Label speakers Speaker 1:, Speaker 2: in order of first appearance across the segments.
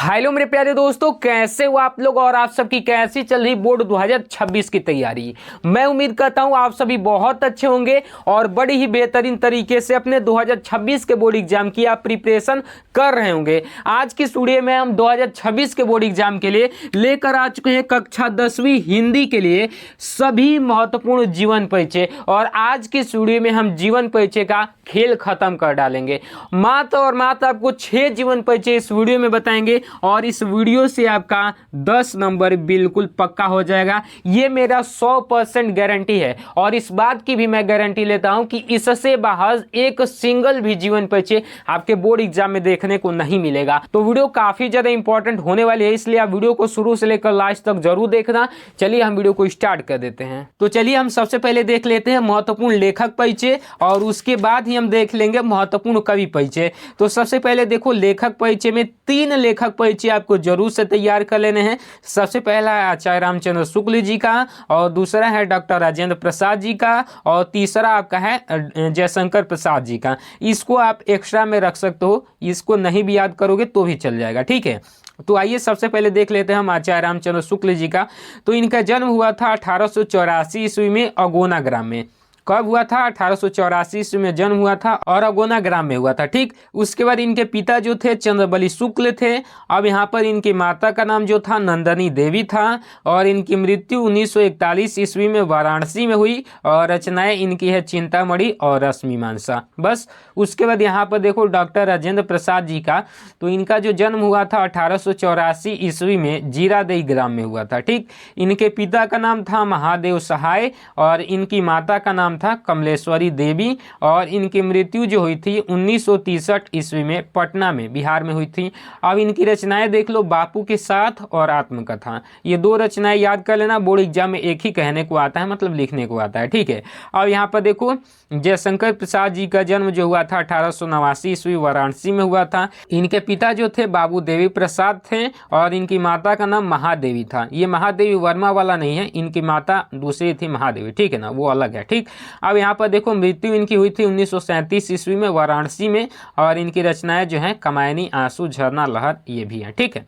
Speaker 1: Hello मेरे प्यारे दोस्तों, कैसे हो आप लोग और आप सबकी कैसी चल रही बोर्ड 2026 की तैयारी। मैं उम्मीद करता हूं आप सभी बहुत अच्छे होंगे और बड़ी ही बेहतरीन तरीके से अपने 2026 के बोर्ड एग्जाम की आप प्रिपरेशन कर रहे होंगे। आज की वीडियो में हम 2026 के बोर्ड एग्जाम के लिए लेकर आ चुके हैं कक्षा 10वीं हिंदी के लिए सभी महत्वपूर्ण जीवन परिचय। और आज की वीडियो में हम जीवन परिचय का खेल खत्म कर डालेंगे। मात्र और मात्र आपको 6 जीवन परिचय इस वीडियो में बताएंगे और इस वीडियो से आपका 10 नंबर बिल्कुल पक्का हो जाएगा। ये मेरा 100% गारंटी है और इस बात की भी मैं गारंटी लेता हूं कि इससे बाहर एक सिंगल भी जीवन परिचय आपके बोर्ड एग्जाम में देखने को नहीं मिलेगा। तो वीडियो काफी ज्यादा इंपॉर्टेंट होने वाली है, इसलिए आप वीडियो को शुरू से लेकर लास्ट तक जरूर देखना। चलिए हम वीडियो को स्टार्ट कर देते हैं। तो चलिए हम सबसे पहले देख लेते हैं महत्वपूर्ण लेखक परिचय और उसके बाद ही हम देख लेंगे महत्वपूर्ण कवि परिचय। तो सबसे पहले देखो, लेखक परिचय में 3 लेखक परिचय आपको जरूर से तैयार कर लेने हैं। सबसे पहला है आचार्य रामचंद्र शुक्ल जी का, और दूसरा है डॉक्टर राजेंद्र प्रसाद जी का, और तीसरा आपका है जयशंकर प्रसाद जी का। इसको आप एक्स्ट्रा में रख सकते हो, इसको नहीं भी याद करोगे तो भी चल जाएगा, ठीक है। तो आइए सबसे पहले देख लेते हैं हम आचार्य रामचंद्र शुक्ल जी का। तो इनका जन्म हुआ था 1884 ईस्वी में अगोना ग्राम में। कब हुआ था? 1884 ईस्वी में जन्म हुआ था और अगोना ग्राम में हुआ था, ठीक। उसके बाद इनके पिता जो थे चंद्रबली शुक्ल थे। अब यहाँ पर इनकी माता का नाम जो था नंदनी देवी था और इनकी मृत्यु 1941 ईस्वी में वाराणसी में हुई और रचनाएं इनकी है चिंतामणि और रश्मिमांसा। बस उसके बाद यहाँ पर देखो डॉक्टर राजेंद्र प्रसाद जी का। तो इनका जो जन्म हुआ था 1884 ईस्वी में जीरादेई ग्राम में हुआ था, ठीक। इनके पिता का नाम था महादेव सहाय और इनकी माता का नाम था कमलेश्वरी देवी और इनकी मृत्यु जो हुई थी 1963 ईस्वी में पटना में बिहार में हुई थी। अब इनकी रचनाएं देख लो, बापू के साथ और आत्मकथा। ये 2 रचनाएं याद कर लेना, बोर्ड एग्जाम में एक ही कहने को आता है, मतलब लिखने को आता है, ठीक है। अब यहाँ पर देखो जयशंकर प्रसाद जी का जन्म जो हुआ था 1889 ईस्वी वाराणसी में हुआ था। इनके पिता जो थे बाबू देवी प्रसाद थे और इनकी माता का नाम महादेवी था। ये महादेवी वर्मा वाला नहीं है, इनकी माता दूसरी थी महादेवी, ठीक है ना, वो अलग है, ठीक। अब यहाँ पर देखो मृत्यु इनकी हुई थी 1937 ईस्वी में वाराणसी में और इनकी रचनाएं जो हैं कमायनी, आंसू, झरना, लहर, ये भी हैं, ठीक है।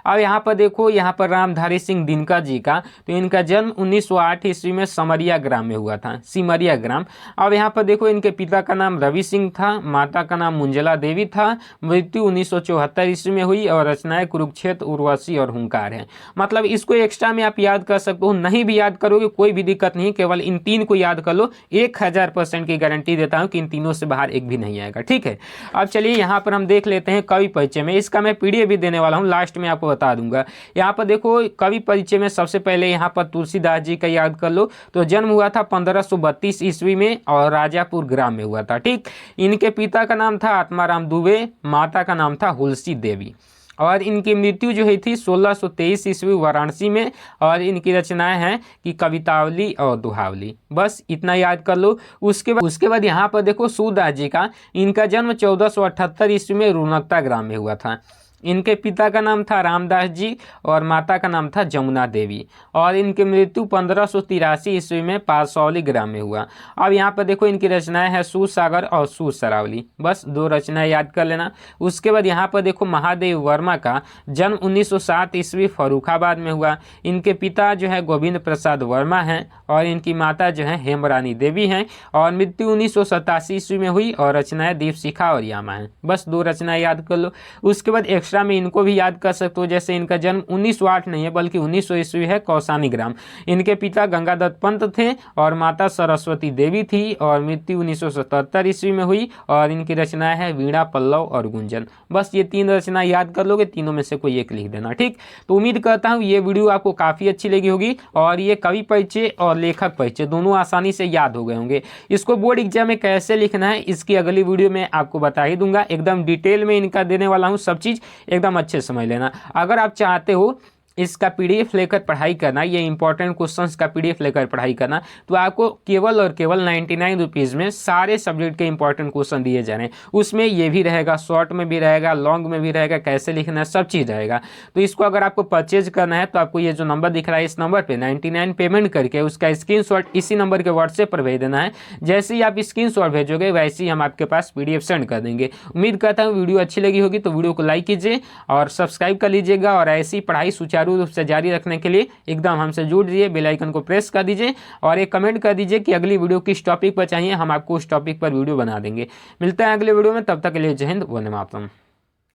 Speaker 1: अब यहाँ पर देखो, यहाँ पर रामधारी सिंह दिनकर जी का। तो इनका जन्म 1908 ईस्वी में समरिया ग्राम में हुआ था, सिमरिया ग्राम। अब यहाँ पर देखो इनके पिता का नाम रवि सिंह था, माता का नाम मुंजला देवी था। मृत्यु 1974 ईस्वी में हुई और रचनाएं कुरुक्षेत्र, उर्वशी और हुंकार है। मतलब इसको एक्स्ट्रा में आप याद कर सकते हो, नहीं भी याद करोगे कोई भी दिक्कत नहीं, केवल इन 3 को याद कर लो। 1000% की गारंटी देता हूँ कि इन तीनों से बाहर एक भी नहीं आएगा, ठीक है। अब चलिए यहाँ पर हम देख लेते हैं कवि परिचय में। इसका मैं PDF भी देने वाला हूँ, लास्ट में आपको बता दूंगा। यहाँ पर देखो कवि परिचय में सबसे पहले यहाँ पर तुलसीदास जी का याद कर लो। तो जन्म हुआ था 1532 ईस्वी में और राजापुर ग्राम में हुआ था, ठीक। इनके पिता का नाम था आत्माराम दुबे, माता का नाम था हुलसी देवी और इनकी मृत्यु जो हुई थी 1623 ईस्वी वाराणसी में और इनकी रचनाएं हैं कि कवितावली और दुहावली। बस इतना याद कर लो। उसके बाद यहाँ पर देखो सूरदास जी का। इनका जन्म 1478 ईस्वी में रुनकता ग्राम में हुआ था। इनके पिता का नाम था रामदास जी और माता का नाम था जमुना देवी और इनकी मृत्यु 1583 ईस्वी में पारसौली ग्राम में हुआ। अब यहाँ पर देखो इनकी रचनाएं हैं सूरसागर और सूरसरावली। बस 2 रचनाएं याद कर लेना। उसके बाद यहाँ पर देखो महादेव वर्मा का जन्म 1907 ईस्वी फर्रुखाबाद में हुआ। इनके पिता जो है गोविंद प्रसाद वर्मा हैं और इनकी माता जो है हेमरानी देवी हैं और मृत्यु 1987 ईस्वी में हुई और रचनाएं दीपशिखा और यामा हैं। बस 2 रचनाएं याद कर लो। उसके बाद एक्स्ट्रा में इनको भी याद कर सकते हो, जैसे इनका जन्म 1908 नहीं है बल्कि 1900 ईस्वी है, कौसानी ग्राम। इनके पिता गंगादत्त पंत थे और माता सरस्वती देवी थी और मृत्यु 1977 ईस्वी में हुई और इनकी रचनाएं है वीणा, पल्लव और गुंजन। बस ये 3 रचनाएं याद कर लोगे, तीनों में से कोई एक लिख देना, ठीक। तो उम्मीद करता हूँ ये वीडियो आपको काफी अच्छी लगी होगी और ये कवि परिचय और लेखक परिचय दोनों आसानी से याद हो गए होंगे। इसको बोर्ड एग्जाम में कैसे लिखना है इसकी अगली वीडियो में आपको बता ही दूंगा। एकदम डिटेल में इनका देने वाला हूँ सब चीज, एकदम अच्छे समझ लेना। अगर आप चाहते हो इसका पीडीएफ लेकर पढ़ाई करना, ये इंपॉर्टेंट क्वेश्चंस का पीडीएफ लेकर पढ़ाई करना, तो आपको केवल और केवल 99 रुपीज़ में सारे सब्जेक्ट के इंपॉर्टेंट क्वेश्चन दिए जा रहे हैं। उसमें ये भी रहेगा, शॉर्ट में भी रहेगा, लॉन्ग में भी रहेगा, कैसे लिखना है, सब चीज़ रहेगा। तो इसको अगर आपको परचेज करना है तो आपको ये जो नंबर दिख रहा है, इस नंबर पर 99 पेमेंट करके उसका स्क्रीनशॉट इसी नंबर के व्हाट्सएप पर भेज देना है। जैसे ही आप स्क्रीनशॉट भेजोगे वैसे ही हम आपके पास पीडीएफ सेंड कर देंगे। उम्मीद करता हूँ वीडियो अच्छी लगी होगी, तो वीडियो को लाइक कीजिए और सब्सक्राइब कर लीजिएगा। और ऐसी पढ़ाई सुचारू रूप से जारी रखने के लिए एकदम हमसे जुड़ जाइए, बेल आइकन को प्रेस कर दीजिए और एक कमेंट कर दीजिए कि अगली वीडियो किस टॉपिक पर चाहिए, हम आपको उस टॉपिक पर वीडियो बना देंगे। मिलते हैं अगले वीडियो में, तब तक के लिए जय हिंद, वंदे मातरम।